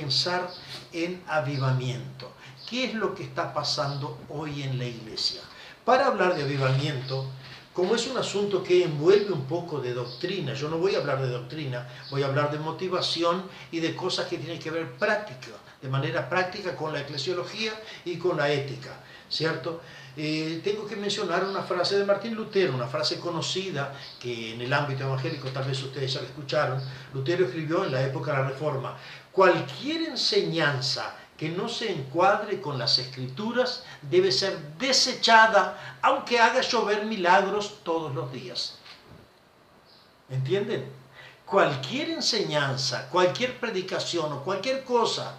pensar en avivamiento. ¿Qué es lo que está pasando hoy en la iglesia? Para hablar de avivamiento, como es un asunto que envuelve un poco de doctrina, yo no voy a hablar de doctrina, voy a hablar de motivación y de cosas que tienen que ver práctica, de manera práctica con la eclesiología y con la ética, ¿cierto? Tengo que mencionar una frase de Martín Lutero, una frase conocida que en el ámbito evangélico tal vez ustedes ya la escucharon. Lutero escribió en la época de la Reforma: cualquier enseñanza que no se encuadre con las Escrituras debe ser desechada, aunque haga llover milagros todos los días. ¿Entienden? Cualquier enseñanza, cualquier predicación o cualquier cosa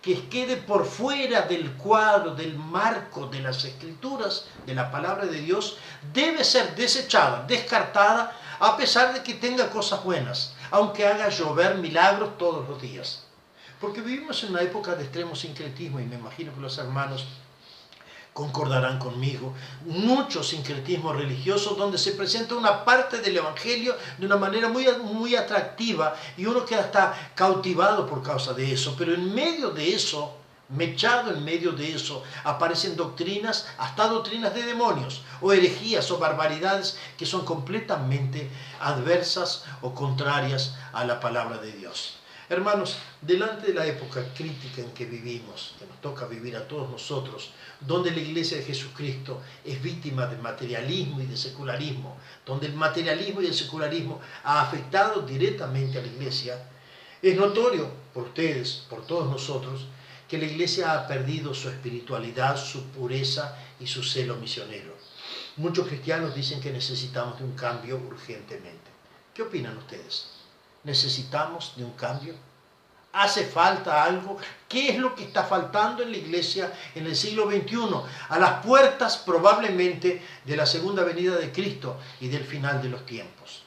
que quede por fuera del cuadro, del marco de las Escrituras, de la palabra de Dios, debe ser desechada, descartada, a pesar de que tenga cosas buenas, aunque haga llover milagros todos los días. Porque vivimos en una época de extremo sincretismo, y me imagino que los hermanos concordarán conmigo, mucho sincretismo religioso donde se presenta una parte del evangelio de una manera muy atractiva y uno queda hasta cautivado por causa de eso, pero en medio de eso, mechado en medio de eso, aparecen doctrinas, hasta doctrinas de demonios, o herejías o barbaridades que son completamente adversas o contrarias a la palabra de Dios. Hermanos, delante de la época crítica en que vivimos, que nos toca vivir a todos nosotros, donde la Iglesia de Jesucristo es víctima de materialismo y de secularismo, donde el materialismo y el secularismo ha afectado directamente a la Iglesia, es notorio por ustedes, por todos nosotros, que la Iglesia ha perdido su espiritualidad, su pureza y su celo misionero. Muchos cristianos dicen que necesitamos de un cambio urgentemente. ¿Qué opinan ustedes? ¿Necesitamos de un cambio? ¿Hace falta algo? ¿Qué es lo que está faltando en la iglesia en el siglo XXI? A las puertas probablemente de la segunda venida de Cristo y del final de los tiempos.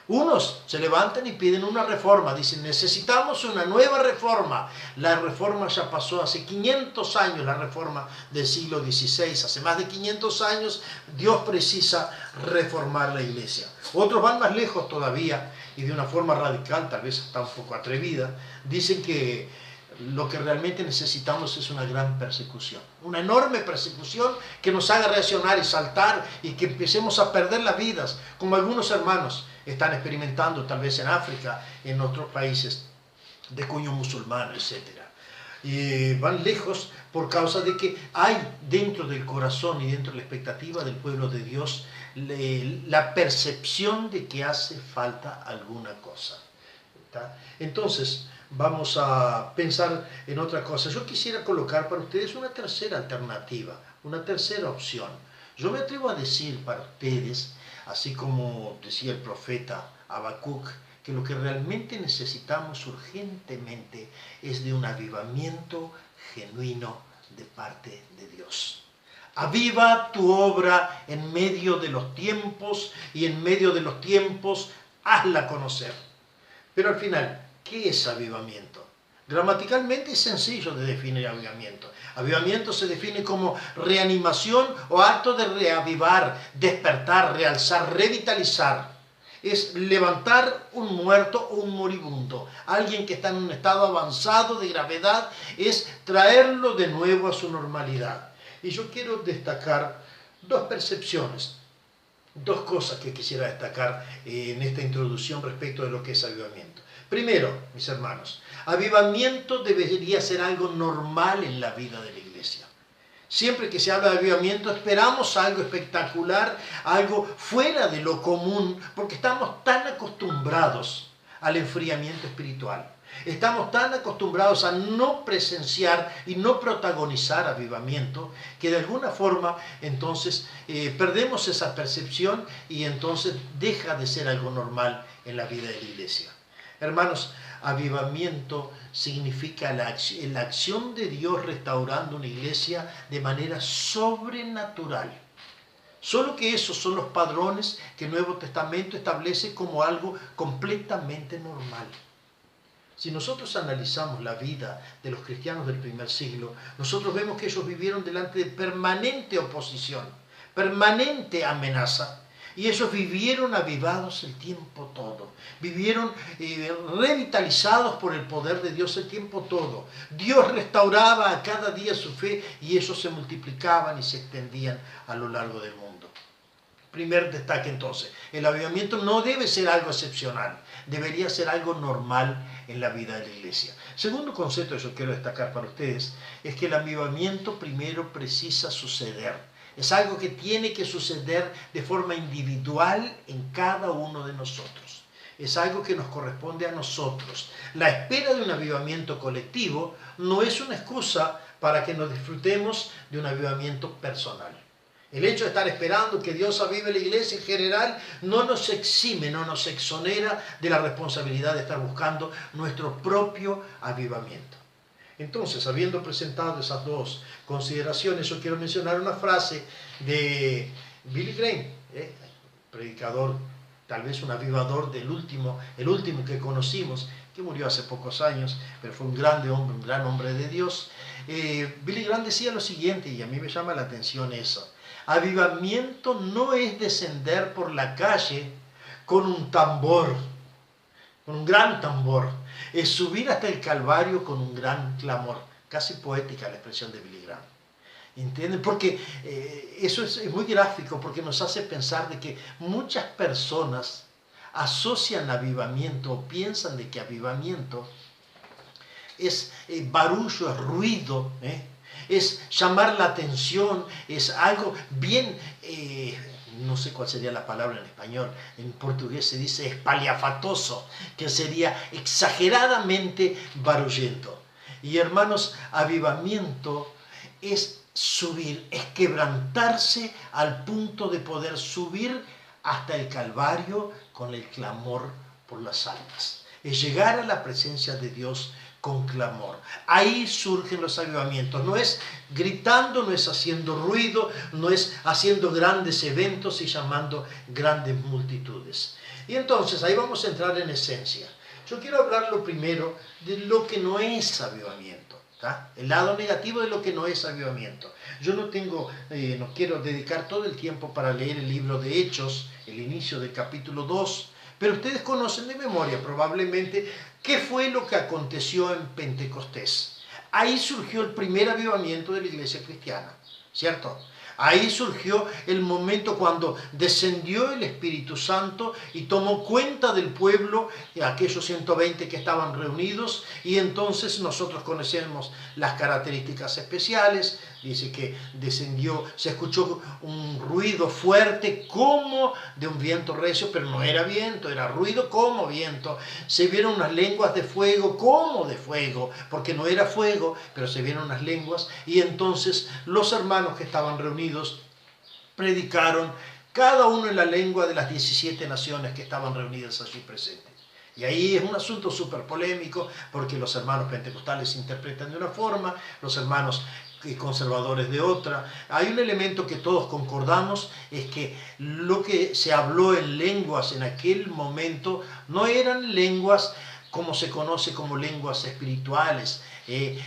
Unos se levantan y piden una reforma, dicen necesitamos una nueva reforma. La reforma ya pasó hace 500 años, la reforma del siglo XVI. Hace más de 500 años Dios precisa reformar la iglesia. Otros van más lejos todavía y de una forma radical, tal vez hasta un poco atrevida, dicen que lo que realmente necesitamos es una gran persecución, una enorme persecución que nos haga reaccionar y saltar y que empecemos a perder las vidas, como algunos hermanos están experimentando tal vez en África, en otros países de cuño musulmán, etc. Y van lejos por causa de que hay dentro del corazón y dentro de la expectativa del pueblo de Dios la percepción de que hace falta alguna cosa. ¿Está? Entonces, vamos a pensar en otra cosa. Yo quisiera colocar para ustedes una tercera alternativa, una tercera opción. Yo me atrevo a decir para ustedes, así como decía el profeta Habacuc, que lo que realmente necesitamos urgentemente es de un avivamiento genuino de parte de Dios. Aviva tu obra en medio de los tiempos y en medio de los tiempos hazla conocer. Pero al final, ¿qué es avivamiento? Gramaticalmente es sencillo de definir avivamiento. Avivamiento se define como reanimación o acto de reavivar, despertar, realzar, revitalizar. Es levantar un muerto o un moribundo. Alguien que está en un estado avanzado de gravedad, es traerlo de nuevo a su normalidad. Y yo quiero destacar dos percepciones, dos cosas que quisiera destacar en esta introducción respecto de lo que es avivamiento. Primero, mis hermanos, avivamiento debería ser algo normal en la vida de la iglesia. Siempre que se habla de avivamiento esperamos algo espectacular, algo fuera de lo común, porque estamos tan acostumbrados al enfriamiento espiritual. Estamos tan acostumbrados a no presenciar y no protagonizar avivamiento que de alguna forma entonces perdemos esa percepción y entonces deja de ser algo normal en la vida de la iglesia. Hermanos, avivamiento significa la acción de Dios restaurando una iglesia de manera sobrenatural. Solo que esos son los padrones que el Nuevo Testamento establece como algo completamente normal. Si nosotros analizamos la vida de los cristianos del primer siglo, nosotros vemos que ellos vivieron delante de permanente oposición, permanente amenaza, Y ellos vivieron avivados el tiempo todo. Vivieron revitalizados por el poder de Dios el tiempo todo. Dios restauraba a cada día su fe y ellos se multiplicaban y se extendían a lo largo del mundo. Primer destaque entonces, el avivamiento no debe ser algo excepcional, debería ser algo normal en la vida de la iglesia. Segundo concepto que yo quiero destacar para ustedes es que el avivamiento primero precisa suceder. Es algo que tiene que suceder de forma individual en cada uno de nosotros. Es algo que nos corresponde a nosotros. La espera de un avivamiento colectivo no es una excusa para que nos disfrutemos de un avivamiento personal. El hecho de estar esperando que Dios avive la iglesia en general no nos exime, no nos exonera de la responsabilidad de estar buscando nuestro propio avivamiento. Entonces, habiendo presentado esas dos consideraciones, yo quiero mencionar una frase de Billy Graham, predicador, tal vez un avivador el último que conocimos, que murió hace pocos años, pero fue un gran hombre de Dios. Billy Graham decía lo siguiente, y a mí me llama la atención eso: avivamiento no es descender por la calle con un tambor, con un gran tambor. Es subir hasta el Calvario con un gran clamor. Casi poética la expresión de Billy Graham. ¿Entienden? Porque eso es muy gráfico, porque nos hace pensar de que muchas personas asocian avivamiento o piensan de que avivamiento es barullo, es ruido, es llamar la atención, es algo bien, no sé cuál sería la palabra en español, en portugués se dice espalhafatoso, que sería exageradamente barullento. Y hermanos, avivamiento es subir, es quebrantarse al punto de poder subir hasta el Calvario con el clamor por las almas. Es llegar a la presencia de Dios con clamor. Ahí surgen los avivamientos. No es gritando, no es haciendo ruido, no es haciendo grandes eventos y llamando grandes multitudes. Y entonces ahí vamos a entrar en esencia. Yo quiero hablar lo primero de lo que no es avivamiento. El lado negativo de lo que no es avivamiento. Yo no quiero dedicar todo el tiempo para leer el libro de Hechos, el inicio del capítulo 2, pero ustedes conocen de memoria probablemente qué fue lo que aconteció en Pentecostés. Ahí surgió el primer avivamiento de la iglesia cristiana, ¿cierto? Ahí surgió el momento cuando descendió el Espíritu Santo y tomó cuenta del pueblo, aquellos 120 que estaban reunidos, y entonces nosotros conocemos las características especiales. Dice que descendió, se escuchó un ruido fuerte como de un viento recio, pero no era viento, era ruido como viento. Se vieron unas lenguas de fuego como de fuego, porque no era fuego, pero se vieron unas lenguas, y entonces los hermanos que estaban reunidos predicaron, cada uno en la lengua de las 17 naciones que estaban reunidas allí presentes. Y ahí es un asunto súper polémico, porque los hermanos pentecostales interpretan de una forma, los hermanos conservadores de otra. Hay un elemento que todos concordamos, es que lo que se habló en lenguas en aquel momento no eran lenguas como se conoce como lenguas espirituales,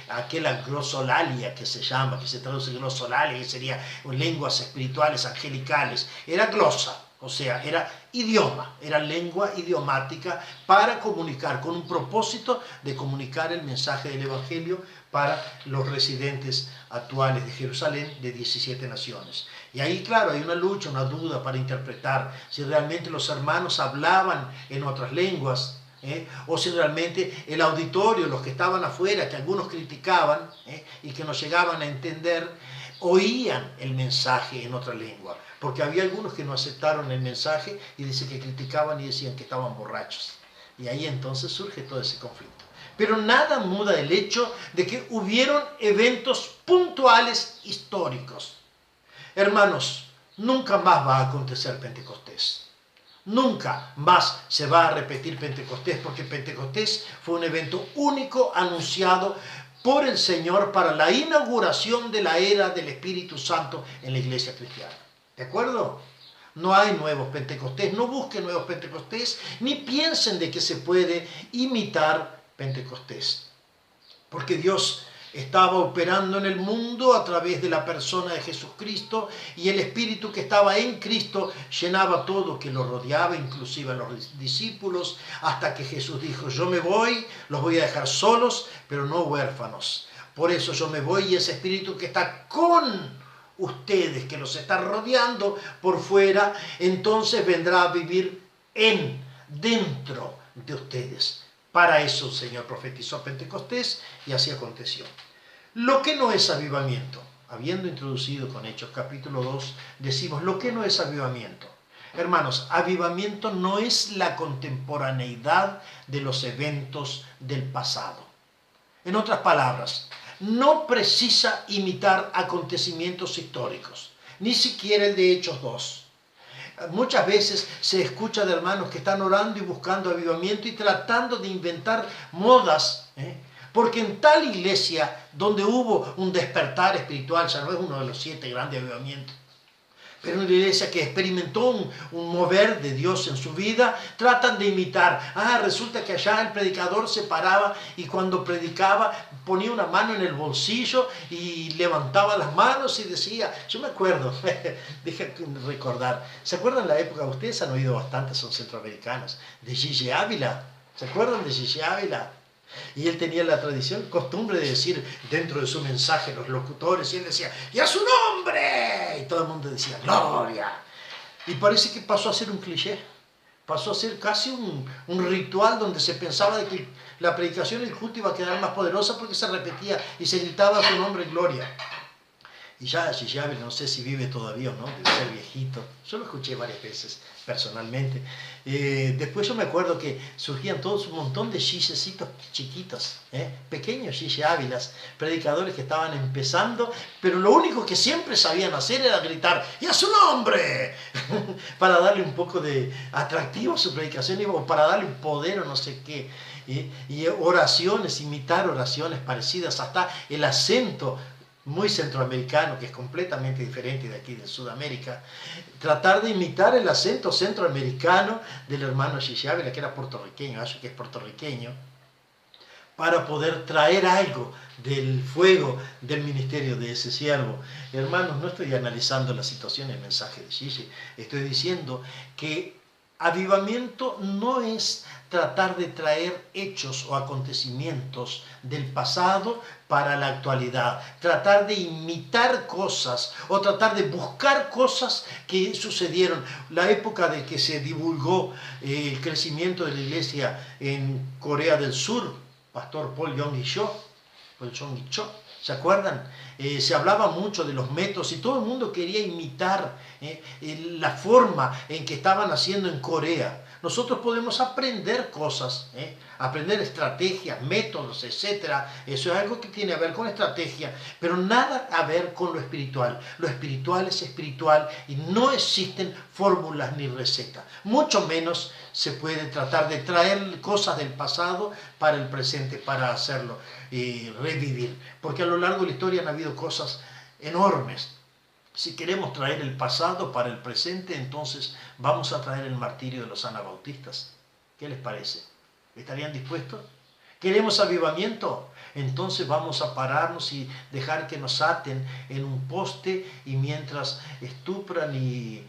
aquella glosolalia que se llama, que se traduce glosolalia, que sería lenguas espirituales angelicales, era glosa. O sea, era idioma, era lengua idiomática para comunicar, con un propósito de comunicar el mensaje del Evangelio para los residentes actuales de Jerusalén de 17 naciones. Y ahí, claro, hay una lucha, una duda para interpretar si realmente los hermanos hablaban en otras lenguas, o si realmente el auditorio, los que estaban afuera, que algunos criticaban y que no llegaban a entender, oían el mensaje en otra lengua. Porque había algunos que no aceptaron el mensaje y dice que criticaban y decían que estaban borrachos. Y ahí entonces surge todo ese conflicto. Pero nada muda el hecho de que hubieron eventos puntuales históricos. Hermanos, nunca más va a acontecer Pentecostés. Nunca más se va a repetir Pentecostés, porque Pentecostés fue un evento único anunciado por el Señor para la inauguración de la era del Espíritu Santo en la iglesia cristiana. ¿De acuerdo? No hay nuevos Pentecostés, no busquen nuevos Pentecostés, ni piensen de que se puede imitar Pentecostés. Porque Dios estaba operando en el mundo a través de la persona de Jesucristo, y el Espíritu que estaba en Cristo llenaba todo que lo rodeaba, inclusive a los discípulos, hasta que Jesús dijo: yo me voy, los voy a dejar solos, pero no huérfanos. Por eso yo me voy, y ese Espíritu que está con ustedes, que los está rodeando por fuera, entonces vendrá a vivir dentro de ustedes. Para eso el Señor profetizó a Pentecostés, y así aconteció. Lo que no es avivamiento, habiendo introducido con Hechos capítulo 2, decimos lo que no es avivamiento. Hermanos, avivamiento no es la contemporaneidad de los eventos del pasado. En otras palabras, no precisa imitar acontecimientos históricos, ni siquiera el de Hechos 2. Muchas veces se escucha de hermanos que están orando y buscando avivamiento y tratando de inventar modas, porque en tal iglesia donde hubo un despertar espiritual, ya no es uno de los 7 grandes avivamientos, pero una iglesia que experimentó un mover de Dios en su vida, tratan de imitar. Resulta que allá el predicador se paraba y cuando predicaba ponía una mano en el bolsillo y levantaba las manos y decía, yo me acuerdo, deja recordar, ¿se acuerdan la época? Ustedes han oído bastante, son centroamericanos, de Gigi Ávila. ¿Se acuerdan de Gigi Ávila? Y él tenía la costumbre de decir dentro de su mensaje los locutores, y él decía, ¡y a su nombre! Y todo el mundo decía, ¡gloria! Y parece que pasó a ser un cliché, pasó a ser casi un ritual donde se pensaba de que la predicación y el culto iba a quedar más poderosa porque se repetía y se gritaba a su nombre, ¡gloria! Y ya Gigi Ávila, no sé si vive todavía o no, debe ser viejito. Yo lo escuché varias veces personalmente. Después yo me acuerdo que surgían todos un montón de Gigecitos chiquitos, pequeños Gigi Ávilas, predicadores que estaban empezando, pero lo único que siempre sabían hacer era gritar, ¡y a su nombre! Para darle un poco de atractivo a su predicación, o para darle un poder o no sé qué. Y oraciones, imitar oraciones parecidas, hasta el acento muy centroamericano, que es completamente diferente de aquí de Sudamérica, tratar de imitar el acento centroamericano del hermano Gigi Ávila, que era puertorriqueño, que es puertorriqueño, para poder traer algo del fuego del ministerio de ese siervo. Hermanos, no estoy analizando la situación y el mensaje de Gigi, estoy diciendo que avivamiento no es tratar de traer hechos o acontecimientos del pasado para la actualidad, tratar de imitar cosas o tratar de buscar cosas que sucedieron. La época de que se divulgó el crecimiento de la iglesia en Corea del Sur, pastor Paul Yong-gi-cho, ¿se acuerdan? Se hablaba mucho de los métodos y todo el mundo quería imitar la forma en que estaban haciendo en Corea. Nosotros podemos aprender cosas, aprender estrategias, métodos, etc. Eso es algo que tiene a ver con estrategia, pero nada a ver con lo espiritual. Lo espiritual es espiritual y no existen fórmulas ni recetas. Mucho menos se puede tratar de traer cosas del pasado para el presente, para hacerlo revivir. Porque a lo largo de la historia han habido cosas enormes. Si queremos traer el pasado para el presente, entonces vamos a traer el martirio de los anabautistas. ¿Qué les parece? ¿Estarían dispuestos? ¿Queremos avivamiento? Entonces vamos a pararnos y dejar que nos aten en un poste y mientras estupran y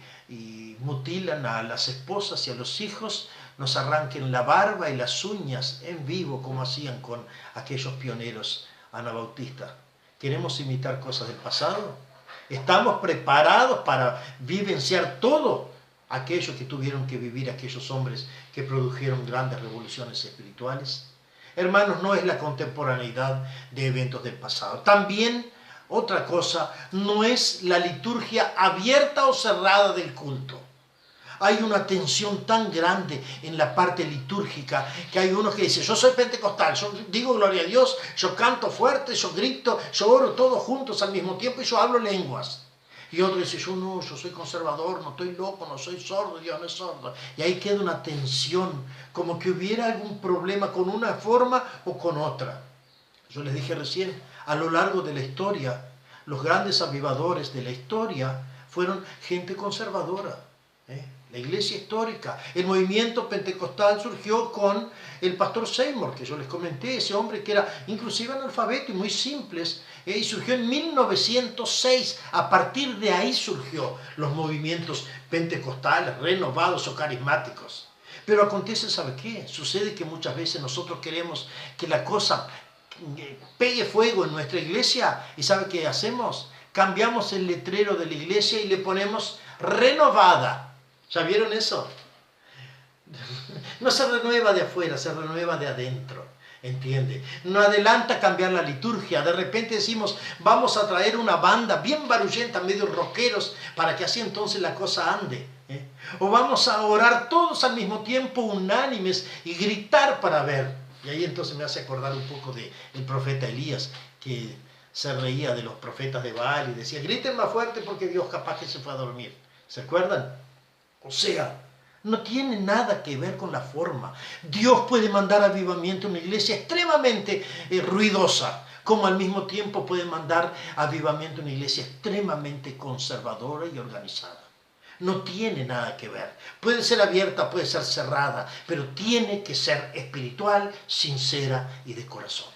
mutilan a las esposas y a los hijos, nos arranquen la barba y las uñas en vivo como hacían con aquellos pioneros anabautistas. ¿Queremos imitar cosas del pasado? ¿Estamos preparados para vivenciar todo aquello que tuvieron que vivir aquellos hombres que produjeron grandes revoluciones espirituales? Hermanos, no es la contemporaneidad de eventos del pasado. También, otra cosa, no es la liturgia abierta o cerrada del culto. Hay una tensión tan grande en la parte litúrgica que hay unos que dicen, yo soy pentecostal, yo digo gloria a Dios, yo canto fuerte, yo grito, yo oro todos juntos al mismo tiempo y yo hablo lenguas. Y otro dice, yo no, yo soy conservador, no estoy loco, no soy sordo, Dios no es sordo. Y ahí queda una tensión, como que hubiera algún problema con una forma o con otra. Yo les dije recién, a lo largo de la historia, los grandes avivadores de la historia fueron gente conservadora. La iglesia histórica. El movimiento pentecostal surgió con el pastor Seymour, que yo les comenté, ese hombre que era inclusive analfabeto y muy simples, y surgió en 1906. A partir de ahí surgió los movimientos pentecostales, renovados o carismáticos. Pero acontece, ¿sabe qué? Sucede que muchas veces nosotros queremos que la cosa pegue fuego en nuestra iglesia, y ¿sabe qué hacemos? Cambiamos el letrero de la iglesia y le ponemos renovada. ¿Ya vieron eso? No se renueva de afuera, se renueva de adentro. ¿Entiende? No adelanta cambiar la liturgia. De repente decimos, vamos a traer una banda bien barullenta, medio rockeros, para que así entonces la cosa ande. O vamos a orar todos al mismo tiempo, unánimes, y gritar para ver. Y ahí entonces me hace acordar un poco del profeta Elías, que se reía de los profetas de Baal y decía, griten más fuerte porque Dios capaz que se fue a dormir. ¿Se acuerdan? O sea, no tiene nada que ver con la forma. Dios puede mandar avivamiento a una iglesia extremadamente ruidosa, como al mismo tiempo puede mandar avivamiento a una iglesia extremadamente conservadora y organizada. No tiene nada que ver. Puede ser abierta, puede ser cerrada, pero tiene que ser espiritual, sincera y de corazón.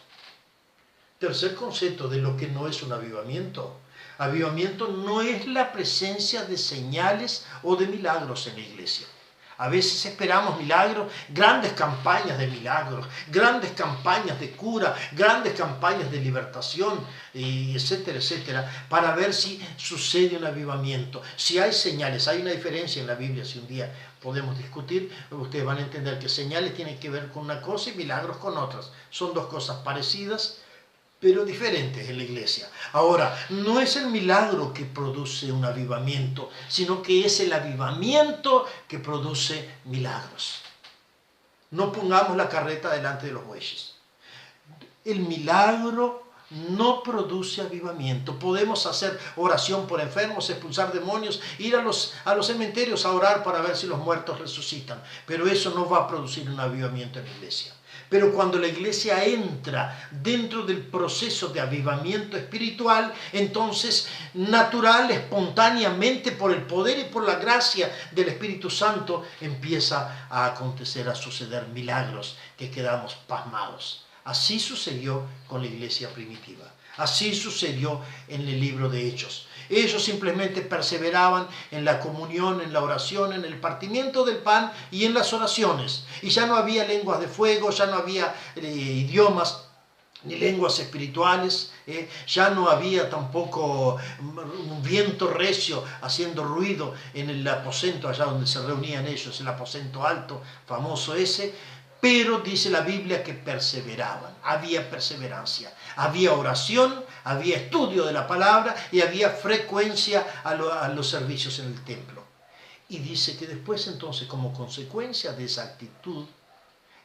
Tercer concepto de lo que no es un avivamiento. Avivamiento no es la presencia de señales o de milagros en la iglesia. A veces esperamos milagros, grandes campañas de milagros, grandes campañas de cura, grandes campañas de libertación, etcétera, etcétera, para ver si sucede un avivamiento. Si hay señales, hay una diferencia en la Biblia, si un día podemos discutir, ustedes van a entender que señales tienen que ver con una cosa y milagros con otras. Son dos cosas parecidas, pero diferentes en la iglesia. Ahora, no es el milagro que produce un avivamiento, sino que es el avivamiento que produce milagros. No pongamos la carreta delante de los bueyes. El milagro no produce avivamiento. Podemos hacer oración por enfermos, expulsar demonios, ir a los cementerios a orar para ver si los muertos resucitan, pero eso no va a producir un avivamiento en la iglesia. Pero cuando la iglesia entra dentro del proceso de avivamiento espiritual, entonces natural, espontáneamente, por el poder y por la gracia del Espíritu Santo, empieza a acontecer, a suceder milagros que quedamos pasmados. Así sucedió con la iglesia primitiva. Así sucedió en el libro de Hechos. Ellos simplemente perseveraban en la comunión, en la oración, en el partimiento del pan y en las oraciones. Y ya no había lenguas de fuego, ya no había idiomas ni lenguas espirituales, ya no había tampoco un viento recio haciendo ruido en el aposento allá donde se reunían ellos, el aposento alto, famoso ese. Pero dice la Biblia que perseveraban, había perseverancia, había oración, había estudio de la palabra y había frecuencia a los servicios en el templo. Y dice que después entonces, como consecuencia de esa actitud,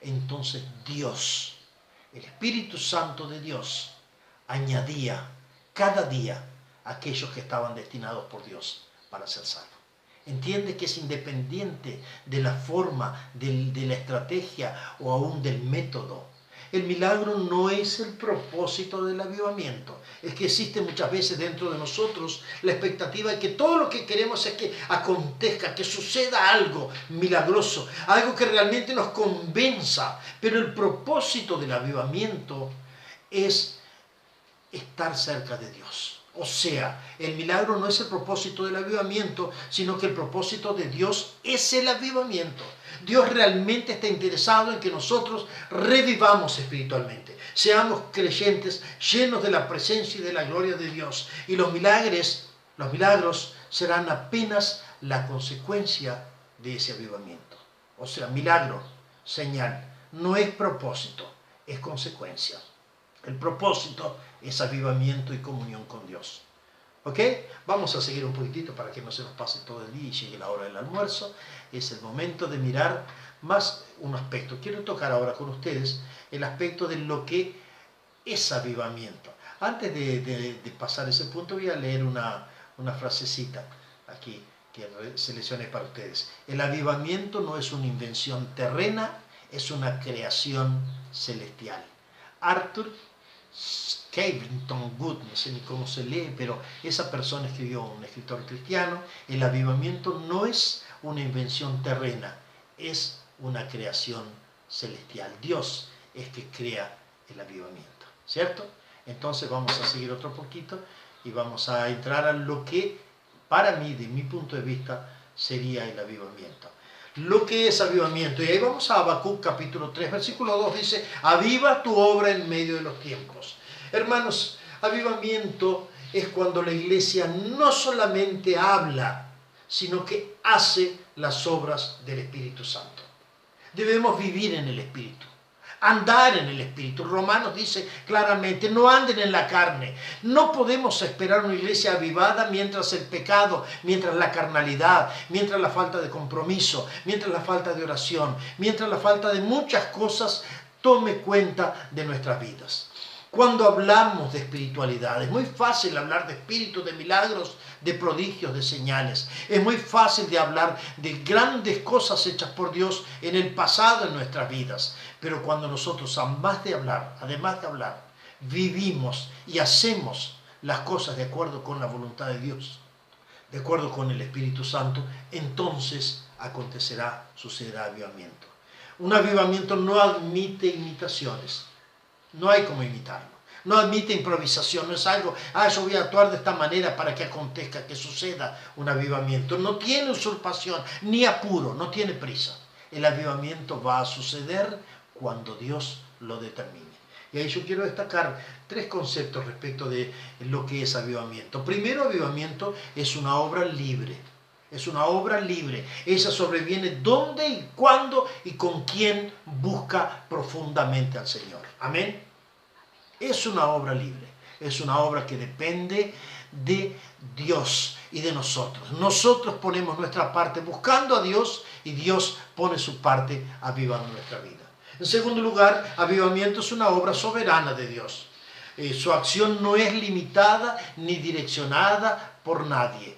entonces Dios, el Espíritu Santo de Dios, añadía cada día a aquellos que estaban destinados por Dios para ser salvos. Entiende que es independiente de la forma, de la estrategia o aún del método. El milagro no es el propósito del avivamiento. Es que existe muchas veces dentro de nosotros la expectativa de que todo lo que queremos es que acontezca, que suceda algo milagroso, algo que realmente nos convenza. Pero el propósito del avivamiento es estar cerca de Dios. O sea, el milagro no es el propósito del avivamiento, sino que el propósito de Dios es el avivamiento. Dios realmente está interesado en que nosotros revivamos espiritualmente, seamos creyentes llenos de la presencia y de la gloria de Dios. Y los milagros serán apenas la consecuencia de ese avivamiento. O sea, milagro, señal, no es propósito, es consecuencia. El propósito es avivamiento y comunión con Dios. ¿Ok? Vamos a seguir un poquitito para que no se nos pase todo el día y llegue la hora del almuerzo. Es el momento de mirar más un aspecto. Quiero tocar ahora con ustedes el aspecto de lo que es avivamiento. Antes de pasar ese punto voy a leer una frasecita aquí que seleccioné para ustedes. El avivamiento no es una invención terrena, es una creación celestial. Arthur Skavington Wood, no sé ni cómo se lee, pero esa persona escribió, un escritor cristiano, el avivamiento no es una invención terrena, es una creación celestial. Dios es que crea el avivamiento, ¿cierto? Entonces vamos a seguir otro poquito y vamos a entrar a lo que para mí, de mi punto de vista, sería el avivamiento. Lo que es avivamiento. Y ahí vamos a Habacuc capítulo 3, versículo 2, dice: aviva tu obra en medio de los tiempos. Hermanos, avivamiento es cuando la iglesia no solamente habla, sino que hace las obras del Espíritu Santo. Debemos vivir en el Espíritu, andar en el Espíritu. Romanos dice claramente: no anden en la carne. No podemos esperar una iglesia avivada mientras el pecado, mientras la carnalidad, mientras la falta de compromiso, mientras la falta de oración, mientras la falta de muchas cosas tome cuenta de nuestras vidas. Cuando hablamos de espiritualidad, es muy fácil hablar de espíritus, de milagros, de prodigios, de señales. Es muy fácil de hablar de grandes cosas hechas por Dios en el pasado en nuestras vidas. Pero cuando nosotros, además de hablar, vivimos y hacemos las cosas de acuerdo con la voluntad de Dios, de acuerdo con el Espíritu Santo, entonces sucederá avivamiento. Un avivamiento no admite imitaciones. No hay como imitarlo. No admite improvisación. No es algo: yo voy a actuar de esta manera para que acontezca, que suceda un avivamiento. No tiene usurpación, ni apuro, no tiene prisa. El avivamiento va a suceder cuando Dios lo determine. Y ahí yo quiero destacar 3 conceptos respecto de lo que es avivamiento. Primero, avivamiento es una obra libre. Es una obra libre. Esa sobreviene donde y cuándo y con quién busca profundamente al Señor. Amén. Es una obra libre. Es una obra que depende de Dios y de nosotros. Nosotros ponemos nuestra parte buscando a Dios y Dios pone su parte avivando nuestra vida. En segundo lugar, avivamiento es una obra soberana de Dios. Su acción no es limitada ni direccionada por nadie.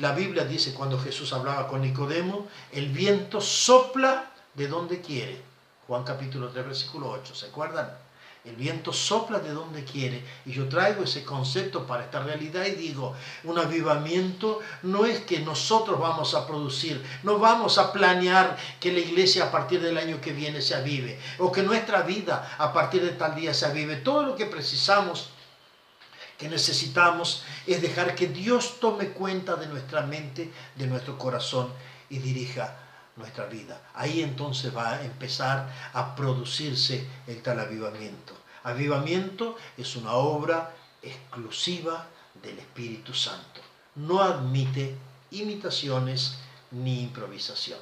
La Biblia dice, cuando Jesús hablaba con Nicodemo: el viento sopla de donde quiere. Juan capítulo 3, versículo 8, ¿se acuerdan? El viento sopla de donde quiere. Y yo traigo ese concepto para esta realidad y digo: un avivamiento no es que nosotros vamos a producir, no vamos a planear que la iglesia a partir del año que viene se avive, o que nuestra vida a partir de tal día se avive. Todo lo que necesitamos es dejar que Dios tome cuenta de nuestra mente, de nuestro corazón, y dirija nuestra vida. Ahí entonces va a empezar a producirse el tal avivamiento. Avivamiento es una obra exclusiva del Espíritu Santo. No admite imitaciones ni improvisación.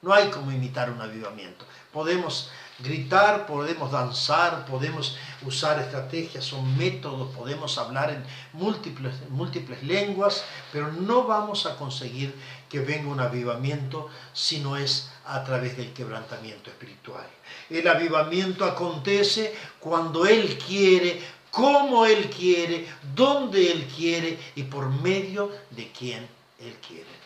No hay como imitar un avivamiento. Podemos gritar, podemos danzar, podemos usar estrategias, son métodos, podemos hablar en múltiples lenguas, pero no vamos a conseguir que venga un avivamiento si no es a través del quebrantamiento espiritual. El avivamiento acontece cuando Él quiere, como Él quiere, donde Él quiere y por medio de quien Él quiere.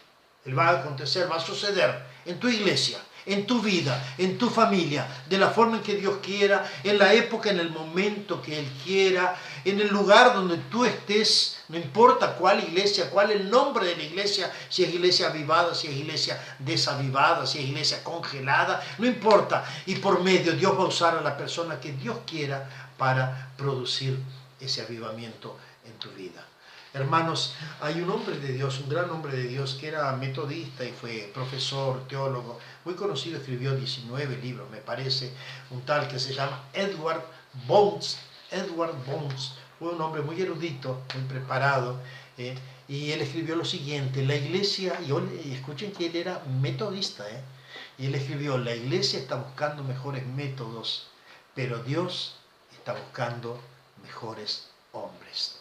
Él va a acontecer, va a suceder en tu iglesia, en tu vida, en tu familia, de la forma en que Dios quiera, en la época, en el momento que Él quiera, en el lugar donde tú estés, no importa cuál iglesia, cuál es el nombre de la iglesia, si es iglesia avivada, si es iglesia desavivada, si es iglesia congelada, no importa. Y por medio Dios va a usar a la persona que Dios quiera para producir ese avivamiento en tu vida. Hermanos, hay un hombre de Dios, un gran hombre de Dios, que era metodista y fue profesor, teólogo, muy conocido, escribió 19 libros, me parece, un tal que se llama Edward Bones. Edward Bones fue un hombre muy erudito, muy preparado, y él escribió lo siguiente: la iglesia, y escuchen que él era metodista, y él escribió: la iglesia está buscando mejores métodos, pero Dios está buscando mejores hombres.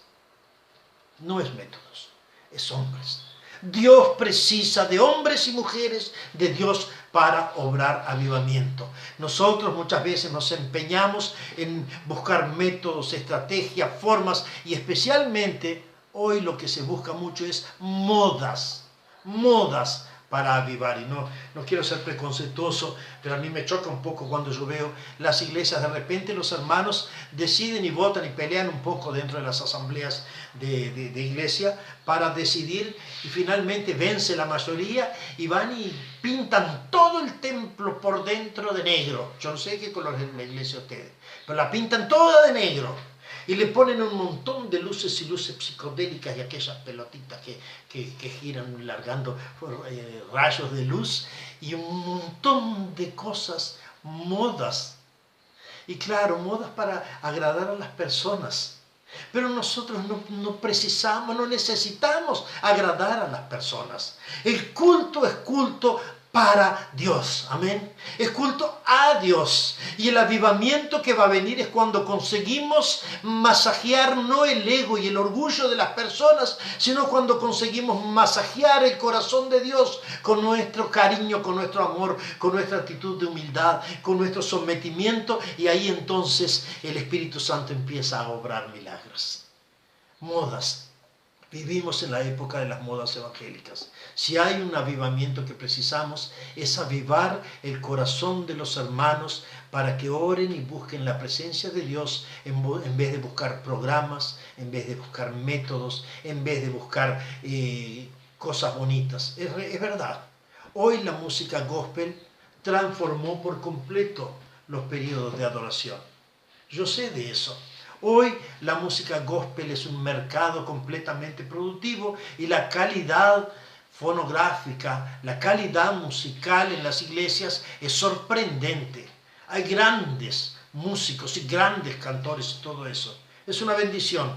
No es métodos, es hombres. Dios precisa de hombres y mujeres de Dios para obrar avivamiento. Nosotros muchas veces nos empeñamos en buscar métodos, estrategias, formas, y especialmente hoy lo que se busca mucho es modas para avivar. Y no quiero ser preconceituoso, pero a mí me choca un poco cuando yo veo las iglesias, de repente los hermanos deciden y votan y pelean un poco dentro de las asambleas de iglesia para decidir, y finalmente vence la mayoría y van y pintan todo el templo por dentro de negro. Yo no sé qué color es la iglesia de ustedes, pero la pintan toda de negro. Y le ponen un montón de luces y luces psicodélicas y aquellas pelotitas que giran largando rayos de luz y un montón de cosas, modas. Y claro, modas para agradar a las personas. Pero nosotros no precisamos, no necesitamos agradar a las personas. El culto es culto para Dios, amén. Es culto a Dios. Y el avivamiento que va a venir es cuando conseguimos masajear no el ego y el orgullo de las personas, sino cuando conseguimos masajear el corazón de Dios con nuestro cariño, con nuestro amor, con nuestra actitud de humildad, con nuestro sometimiento, y ahí entonces el Espíritu Santo empieza a obrar milagros. Modas. Vivimos en la época de las modas evangélicas. Si hay un avivamiento que precisamos, es avivar el corazón de los hermanos para que oren y busquen la presencia de Dios en vez de buscar programas, en vez de buscar métodos, en vez de buscar cosas bonitas. Es verdad. Hoy la música gospel transformó por completo los periodos de adoración. Yo sé de eso. Hoy la música gospel es un mercado completamente productivo y la calidad fonográfica, la calidad musical en las iglesias es sorprendente. Hay grandes músicos y grandes cantores y todo eso. Es una bendición,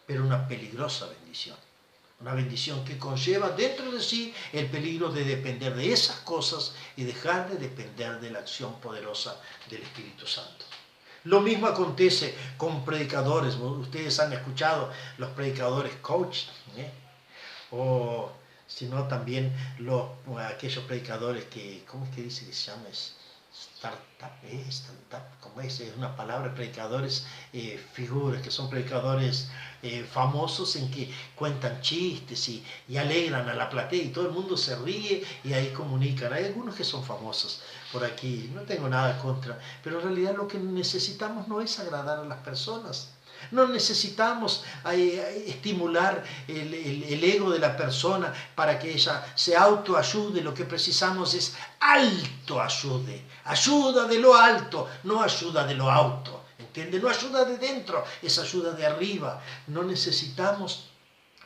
pero una peligrosa bendición. Una bendición que conlleva dentro de sí el peligro de depender de esas cosas y dejar de depender de la acción poderosa del Espíritu Santo. Lo mismo acontece con predicadores. Ustedes han escuchado los predicadores coach, o si no también aquellos predicadores que, ¿cómo es que dice que se llama? Startup, ¿cómo es? Es una palabra, predicadores figuras, que son predicadores famosos en que cuentan chistes y alegran a la platea y todo el mundo se ríe y ahí comunican. Hay algunos que son famosos por aquí, no tengo nada contra, pero en realidad lo que necesitamos no es agradar a las personas. No necesitamos estimular el ego de la persona para que ella se autoayude. Lo que precisamos es autoayude. Ayuda de lo alto, no ayuda de lo auto. ¿Entiende? No ayuda de dentro, es ayuda de arriba. No necesitamos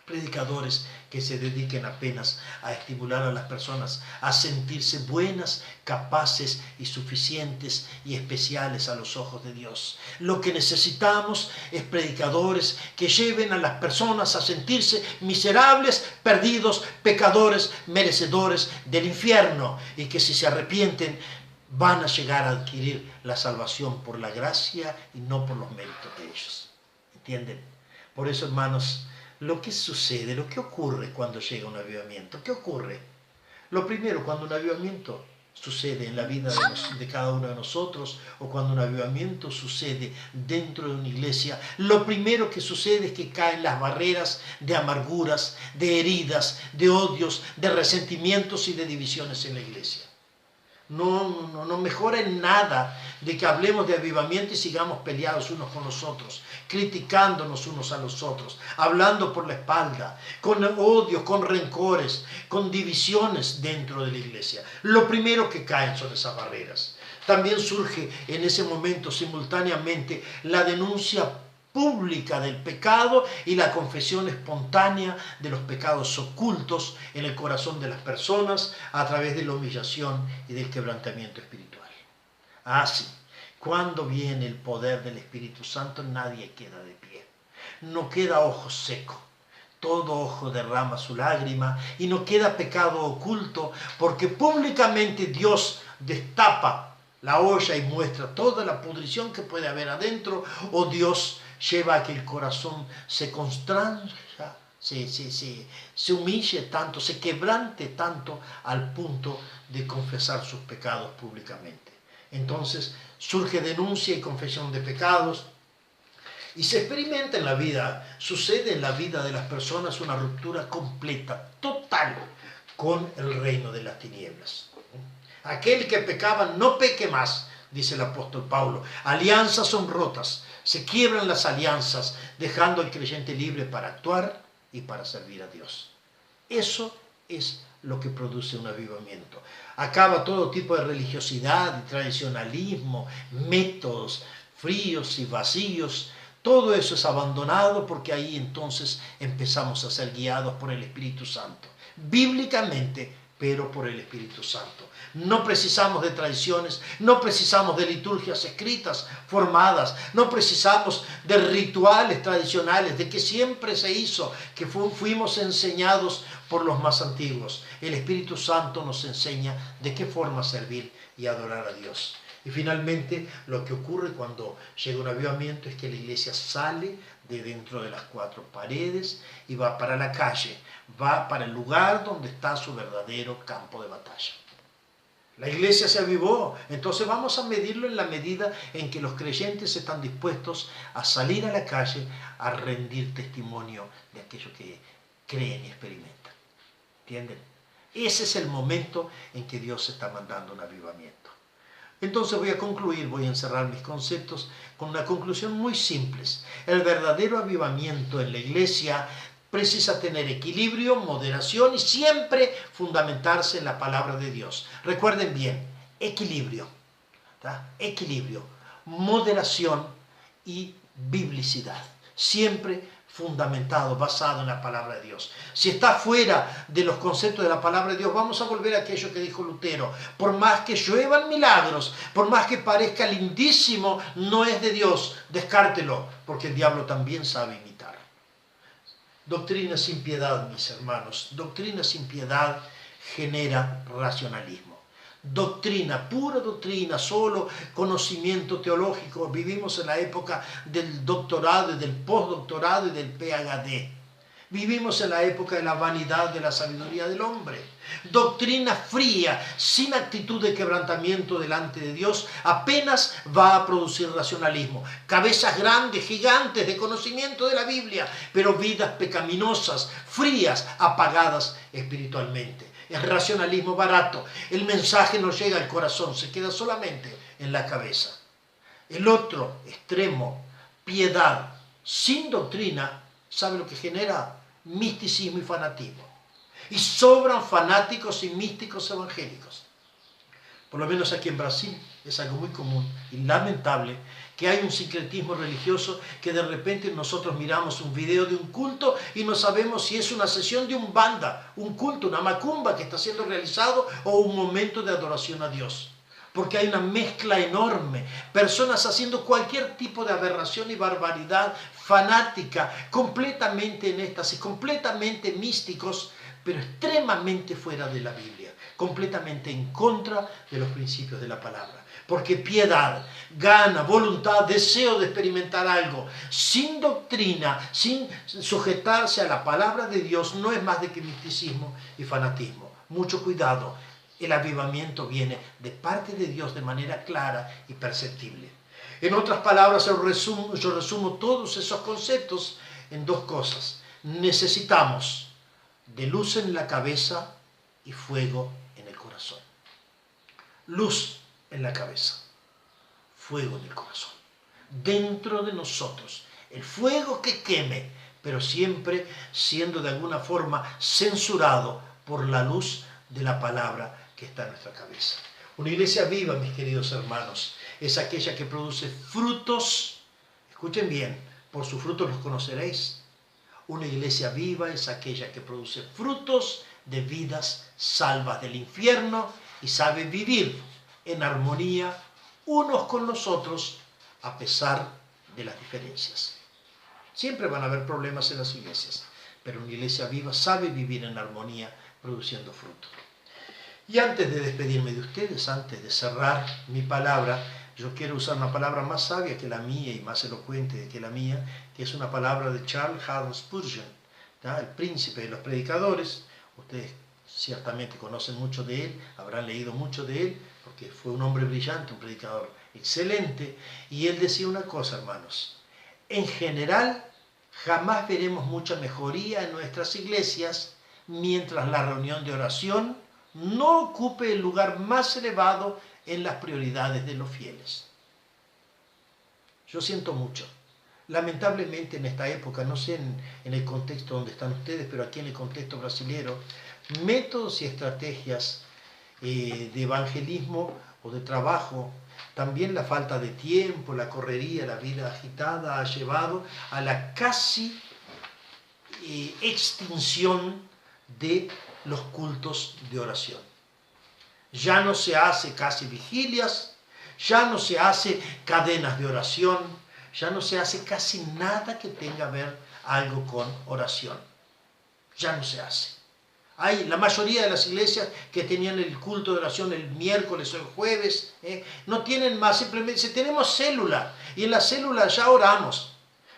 predicadores que se dediquen apenas a estimular a las personas a sentirse buenas, capaces y suficientes y especiales a los ojos de Dios. Lo que necesitamos es predicadores que lleven a las personas a sentirse miserables, perdidos, pecadores, merecedores del infierno, y que si se arrepienten van a llegar a adquirir la salvación por la gracia y no por los méritos de ellos. ¿Entienden? Por eso, hermanos, lo que sucede, lo que ocurre cuando llega un avivamiento, ¿qué ocurre? Lo primero, cuando un avivamiento sucede en la vida de cada uno de nosotros, o cuando un avivamiento sucede dentro de una iglesia, lo primero que sucede es que caen las barreras de amarguras, de heridas, de odios, de resentimientos y de divisiones en la iglesia. No mejora en nada de que hablemos de avivamiento y sigamos peleados unos con los otros, criticándonos unos a los otros, hablando por la espalda, con odios, con rencores, con divisiones dentro de la iglesia. Lo primero que caen son esas barreras. También surge en ese momento simultáneamente la denuncia pública del pecado y la confesión espontánea de los pecados ocultos en el corazón de las personas a través de la humillación y del quebrantamiento espiritual. Así, cuando viene el poder del Espíritu Santo, nadie queda de pie. No queda ojo seco. Todo ojo derrama su lágrima y no queda pecado oculto, porque públicamente Dios destapa la olla y muestra toda la pudrición que puede haber adentro, o Dios lleva a que el corazón se constranja, se humille tanto, se quebrante tanto al punto de confesar sus pecados públicamente. Entonces surge denuncia y confesión de pecados y se experimenta en la vida, sucede en la vida de las personas una ruptura completa, total, con el reino de las tinieblas. Aquel que pecaba no peque más, dice el apóstol Pablo. Alianzas son rotas, se quiebran las alianzas, dejando al creyente libre para actuar y para servir a Dios. Eso es lo que produce un avivamiento. Acaba todo tipo de religiosidad y tradicionalismo, métodos fríos y vacíos. Todo eso es abandonado, porque ahí entonces empezamos a ser guiados por el Espíritu Santo. Bíblicamente, pero por el Espíritu Santo. No precisamos de tradiciones, no precisamos de liturgias escritas, formadas, no precisamos de rituales tradicionales, de que siempre se hizo, que fuimos enseñados por los más antiguos. El Espíritu Santo nos enseña de qué forma servir y adorar a Dios. Y finalmente, lo que ocurre cuando llega un avivamiento es que la iglesia sale de dentro de las cuatro paredes y va para la calle, va para el lugar donde está su verdadero campo de batalla. La iglesia se avivó, entonces vamos a medirlo en la medida en que los creyentes están dispuestos a salir a la calle a rendir testimonio de aquello que creen y experimentan. ¿Entienden? Ese es el momento en que Dios está mandando un avivamiento. Entonces voy a concluir, voy a encerrar mis conceptos con una conclusión muy simple. El verdadero avivamiento en la iglesia precisa tener equilibrio, moderación y siempre fundamentarse en la palabra de Dios. Recuerden bien, equilibrio, ¿tá? Equilibrio, moderación y biblicidad. Siempre fundamentado, basado en la palabra de Dios. Si está fuera de los conceptos de la palabra de Dios, vamos a volver a aquello que dijo Lutero: por más que lluevan milagros, por más que parezca lindísimo, no es de Dios, descártelo, porque el diablo también sabe imitar. Doctrina sin piedad, mis hermanos, doctrina sin piedad genera racionalismo. Doctrina, pura doctrina, solo conocimiento teológico. Vivimos en la época del doctorado y del postdoctorado y del PhD. Vivimos en la época de la vanidad de la sabiduría del hombre. Doctrina fría, sin actitud de quebrantamiento delante de Dios, apenas va a producir racionalismo. Cabezas grandes, gigantes de conocimiento de la Biblia, pero vidas pecaminosas, frías, apagadas espiritualmente. Es racionalismo barato. El mensaje no llega al corazón, se queda solamente en la cabeza. El otro extremo, piedad sin doctrina, ¿sabe lo que genera? Misticismo y fanatismo. Y sobran fanáticos y místicos evangélicos. Por lo menos aquí en Brasil es algo muy común y lamentable que hay un sincretismo religioso, que de repente nosotros miramos un video de un culto y no sabemos si es una sesión de Umbanda, un culto, una macumba que está siendo realizado, o un momento de adoración a Dios. Porque hay una mezcla enorme, personas haciendo cualquier tipo de aberración y barbaridad fanática, completamente en éxtasis, completamente místicos, pero extremadamente fuera de la Biblia, completamente en contra de los principios de la palabra. Porque piedad, gana, voluntad, deseo de experimentar algo, sin doctrina, sin sujetarse a la palabra de Dios, no es más de que misticismo y fanatismo. Mucho cuidado. El avivamiento viene de parte de Dios de manera clara y perceptible. En otras palabras, yo resumo todos esos conceptos en dos cosas. Necesitamos de luz en la cabeza y fuego en el corazón. Luz en la cabeza, fuego en el corazón. Dentro de nosotros, el fuego que queme, pero siempre siendo de alguna forma censurado por la luz de la palabra que está en nuestra cabeza. Una iglesia viva, mis queridos hermanos, es aquella que produce frutos. Escuchen bien, por sus frutos los conoceréis. Una iglesia viva es aquella que produce frutos de vidas salvas del infierno y sabe vivir en armonía unos con los otros a pesar de las diferencias. Siempre van a haber problemas en las iglesias, pero una iglesia viva sabe vivir en armonía produciendo fruto. Y antes de despedirme de ustedes, antes de cerrar mi palabra, yo quiero usar una palabra más sabia que la mía y más elocuente que la mía, que es una palabra de Charles Haddon Spurgeon, ¿tá? El príncipe de los predicadores. Ustedes ciertamente conocen mucho de él, habrán leído mucho de él, porque fue un hombre brillante, un predicador excelente. Y él decía una cosa, hermanos: en general, jamás veremos mucha mejoría en nuestras iglesias mientras la reunión de oración no ocupe el lugar más elevado en las prioridades de los fieles. Yo siento mucho. Lamentablemente en esta época, no sé en el contexto donde están ustedes, pero aquí en el contexto brasilero, métodos y estrategias de evangelismo o de trabajo, también la falta de tiempo, la correría, la vida agitada ha llevado a la casi extinción de los cultos de oración. Ya no se hace casi vigilias, ya no se hace cadenas de oración, ya no se hace casi nada que tenga que ver algo con oración. Ya no se hace. Hay la mayoría de las iglesias que tenían el culto de oración el miércoles o el jueves, no tienen más, simplemente si tenemos célula, y en la célula ya oramos.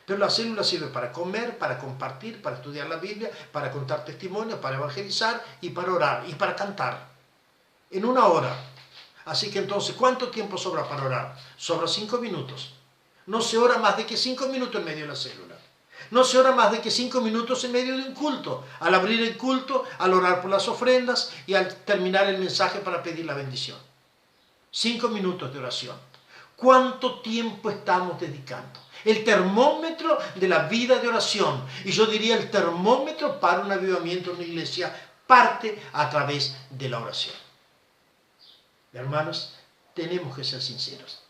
Pero la célula sirve para comer, para compartir, para estudiar la Biblia, para contar testimonios, para evangelizar y para orar y para cantar. En una hora. Así que entonces, ¿cuánto tiempo sobra para orar? Sobra 5 minutos. No se ora más de que 5 minutos en medio de la célula. No se ora más de que 5 minutos en medio de un culto. Al abrir el culto, al orar por las ofrendas y al terminar el mensaje para pedir la bendición. 5 minutos de oración. ¿Cuánto tiempo estamos dedicando? El termómetro de la vida de oración, y yo diría el termómetro para un avivamiento en una iglesia, parte a través de la oración. Hermanos, tenemos que ser sinceros.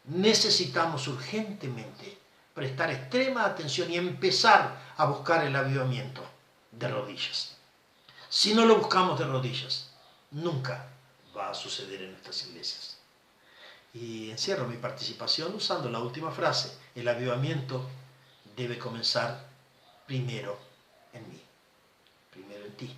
Necesitamos urgentemente prestar extrema atención y empezar a buscar el avivamiento de rodillas. Si no lo buscamos de rodillas, nunca va a suceder en nuestras iglesias. Y encierro mi participación usando la última frase: el avivamiento debe comenzar primero en mí, primero en ti.